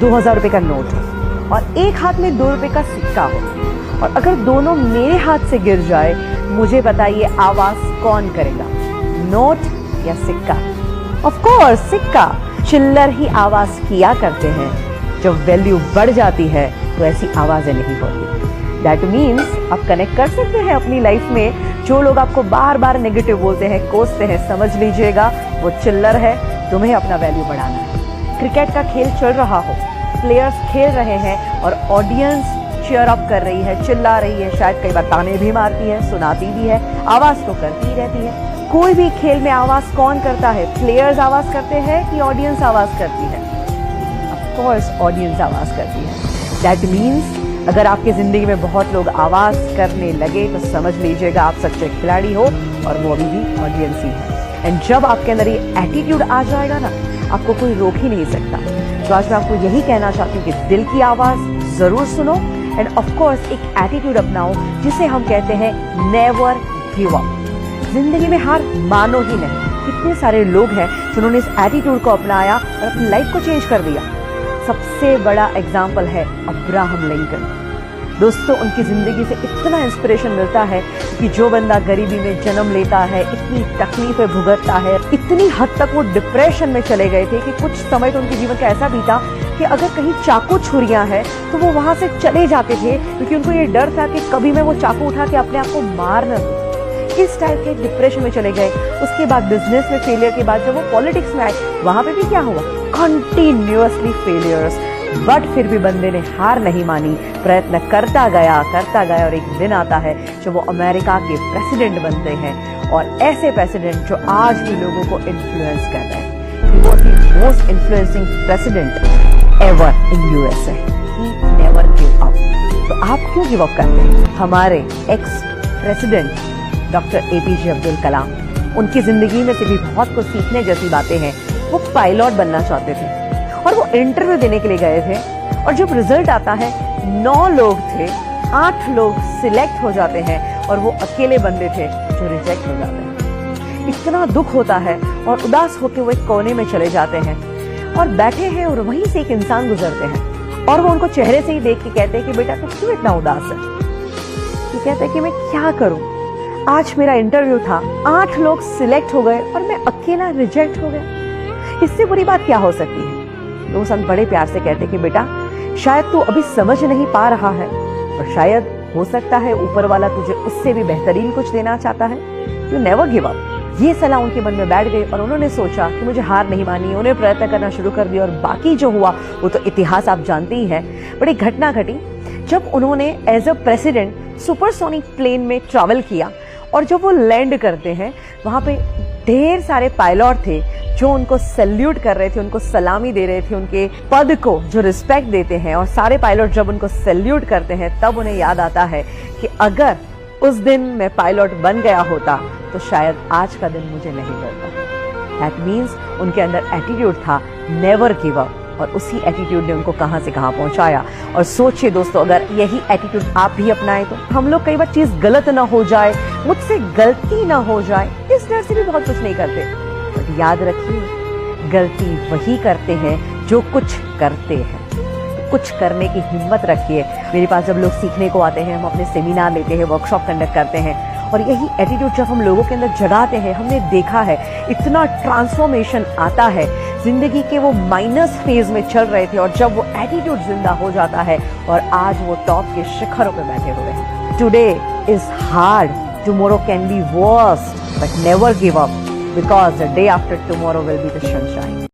2000 रुपए का नोट हो और एक हाथ में 2 रुपए का सिक्का हो, और अगर दोनों मेरे हाथ से गिर जाए, मुझे बताइए आवाज कौन करेगा, नोट या सिक्का? ऑफ कोर्स सिक्का। चिल्लर ही आवाज किया करते हैं, जब वैल्यू बढ़ जाती है तो ऐसी आवाजें नहीं होती। दैट मीन्स आप कनेक्ट कर सकते हैं अपनी लाइफ में। जो लोग आपको बार बार नेगेटिव बोलते हैं, कोसते हैं, समझ लीजिएगा वो चिल्लर है, तुम्हें अपना वैल्यू बढ़ाना है। क्रिकेट का खेल चल रहा हो, प्लेयर्स खेल रहे हैं और ऑडियंस चीयर अप कर रही है, चिल्ला रही है, शायद कई बार ताने भी मारती है, सुनाती भी है, आवाज तो करती ही रहती है। कोई भी खेल में आवाज कौन करता है? प्लेयर्स आवाज करते हैं कि ऑडियंस आवाज करती है? ऑफ कोर्स ऑडियंस आवाज करती है। दैट मीन्स अगर आपकी जिंदगी में बहुत लोग आवाज करने लगे तो समझ लीजिएगा आप सच्चे खिलाड़ी हो, और वो अभी भी ऑडियंस ही है। एंड जब आपके अंदर ये एटीट्यूड आ जाएगा ना, आपको कोई रोक ही नहीं सकता। तो आज मैं आपको यही कहना चाहती हूँ कि दिल की आवाज जरूर सुनो, एंड ऑफ कोर्स एक एटीट्यूड अपनाओ जिसे हम कहते हैं नेवर गिव अप। जिंदगी में हार मानो ही नहीं। कितने सारे लोग हैं जिन्होंने इस एटीट्यूड को अपनाया और अपनी लाइफ को चेंज कर दिया। सबसे बड़ा एग्जाम्पल है अब्राहम लिंकन। दोस्तों, उनकी जिंदगी से इतना इंस्पिरेशन मिलता है कि जो बंदा गरीबी में जन्म लेता है, इतनी तकलीफें भुगतता है, इतनी हद तक वो डिप्रेशन में चले गए थे कि कुछ समय तो उनके जीवन का ऐसा बीता कि अगर कहीं चाकू छुरियां हैं तो वो वहां से चले जाते थे, क्योंकि उनको ये डर था कि कभी मैं वो चाकू उठा के अपने आप को मार न दूं। इस टाइप के डिप्रेशन में चले गए। उसके बाद बिजनेस में फेलियर के बाद जब वो पॉलिटिक्स में आए, वहां पे भी क्या हुआ? Continuously failures. बट फिर भी बंदे ने हार नहीं मानी, प्रयत्न करता गया और एक दिन आता है जब वो अमेरिका के प्रेसिडेंट बनते हैं, और ऐसे प्रेसिडेंट जो आज भी लोगों को इन्फ्लुएंस कर रहे हैं। He was the most influencing president ever in USA. He never give up. तो आप क्यों गिव अप करते हैं? हमारे ex president doctor APJ Abdul Kalam, उनकी जिंदगी में से भी बहुत कुछ सीखने जैसी बातें हैं। वो पायलट बनना चाहते थे और वो इंटरव्यू देने के लिए गए थे, और जब रिजल्ट आता है 9 लोग थे, 8 लोग सिलेक्ट हो जाते हैं और वो अकेले बंदे थे जो रिजेक्ट हो जाते हैं। इतना दुख होता है और उदास होकर वो एक कोने में चले जाते हैं और बैठे हैं, और वहीं से एक इंसान गुजरते हैं और वो उनको चेहरे से ही देख के कहते हैं कि बेटा तू क्यों इतना उदास है? ये कहते हैं कि मैं क्या करूं, आज मेरा इंटरव्यू था, 8 लोग सिलेक्ट हो गए और मैं अकेला रिजेक्ट हो गया। इससे बुरी बात क्या हो सकती है? तो संत बड़े प्यार से कहते कि बेटा शायद तू अभी समझ नहीं पा रहा है, और शायद हो सकता है ऊपर वाला तुझे उससे भी बेहतरीन कुछ देना चाहता है। You never give up. ये सलाह उनके मन में बैठ गई और उन्होंने सोचा कि मुझे हार नहीं मानी। उन्हें प्रयत्न करना शुरू कर दिया, और बाकी जो हुआ वो तो इतिहास आप जानते ही हैं। बड़ी घटना घटी जब उन्होंने as a president supersonic plane में ट्रैवल किया, और जब वो लैंड करते हैं वहां पे ढेर सारे पायलट थे जो उनको सैल्यूट कर रहे थे, उनको सलामी दे रहे थे, उनके पद को जो रिस्पेक्ट देते हैं। और सारे पायलट जब उनको सैल्यूट करते हैं तब उन्हें याद आता है कि अगर उस दिन मैं पायलट बन गया होता तो शायद आज का दिन मुझे नहीं मिलता। दैट मीन्स उनके अंदर एटीट्यूड था नेवर गिव अप, और उसी एटीट्यूड ने उनको कहां से कहां पहुंचाया। और सोचिए दोस्तों, अगर यही एटीट्यूड आप भी अपनाएं तो हम लोग कई बार चीज गलत ना हो जाए, मुझसे गलती ना हो जाए, इस डर से भी बहुत कुछ नहीं करते। बट याद रखिए, गलती वही करते हैं जो कुछ करते हैं। तो कुछ करने की हिम्मत रखिए। मेरे पास जब लोग सीखने को आते हैं, हम अपने सेमिनार लेते हैं, वर्कशॉप कंडक्ट करते हैं, और यही एटीट्यूड जब हम लोगों के अंदर जगाते हैं, हमने देखा है इतना ट्रांसफॉर्मेशन आता है। जिंदगी के वो माइनस फेज में चल रहे थे, और जब वो एटीट्यूड जिंदा हो जाता है और आज वो टॉप के शिखरों पे बैठे हुए हैं। Today is hard, tomorrow can be worst, but never give up, because the day after tomorrow will be the sunshine.